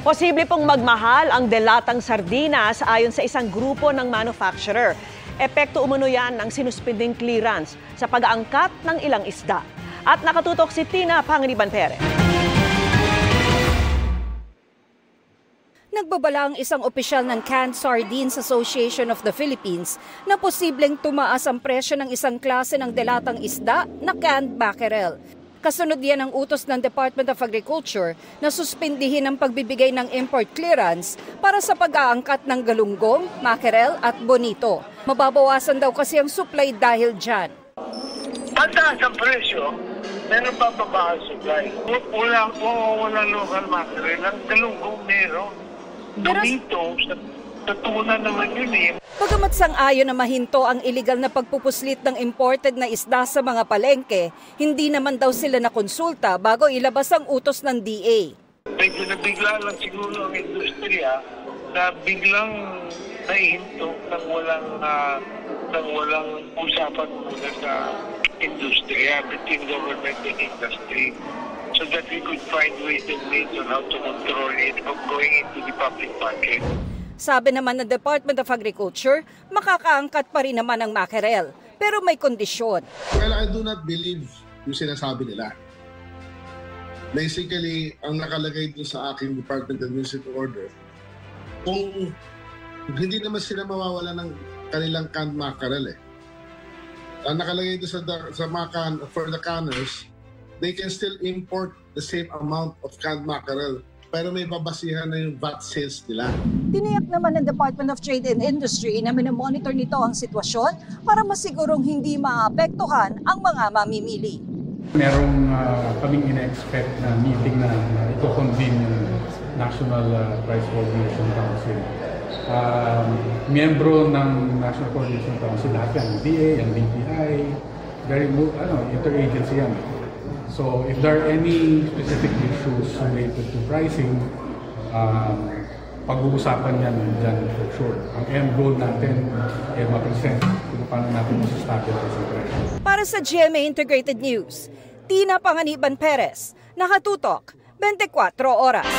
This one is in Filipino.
Posible pong magmahal ang delatang sardinas ayon sa isang grupo ng manufacturer. Epekto umano yan ng sinuspending clearance sa pag-aangkat ng ilang isda. At nakatutok si Tina Panganiban Perez. Nagbabala ang isang opisyal ng Canned Sardines Association of the Philippines na posibleng tumaas ang presyo ng isang klase ng delatang isda na canned mackerel. Kasunod yan ang utos ng Department of Agriculture na suspindihin ang pagbibigay ng import clearance para sa pag-aangkat ng galunggong, mackerel at bonito. Mababawasan daw kasi ang supply dahil dyan. Pagtaas ang presyo, meron bababa ang supply. Walang local mackerel, ang galunggong meron. Bonito, sa tuna naman yun eh. Bagamat sang-ayon na mahinto ang illegal na pagpupuslit ng imported na isda sa mga palengke, hindi naman daw sila nakonsulta bago ilabas ang utos ng DA. Medyo nabigla lang siguro ang industriya na biglang nahihinto nang walang usapan muna sa industriya between government and industry so that we could find ways and means on how to control it from going into the public market. Sabi naman ng Department of Agriculture, makakaangkat pa rin naman ang mackerel, pero may kondisyon. Well, I do not believe yung sinasabi nila. Basically, ang nakalagay doon sa aking Department Administrative Order, kung hindi naman sila mawawala ng kanilang canned mackerel eh. Ang nakalagay doon for the canners, they can still import the same amount of canned mackerel, pero may babasihan na yung VAT sales nila. Tiniyak naman ng Department of Trade and Industry na minomonitor nito ang sitwasyon para masigurong hindi maapektuhan ang mga mamimili. Merong kaming ina-expect na meeting na ito-convene yung National Price Coordination Council. Miyembro ng National Coordination Council lahat yan, ang DA, ang DTI, interagency yan. So if there are any specific issues related to pricing, pag-uusapan yan dyan for sure. Ang end goal natin ay ma-present kung paano natin masastabilize ang presyo. Para sa GMA Integrated News, Tina Panganiban Perez, nakatutok 24 oras.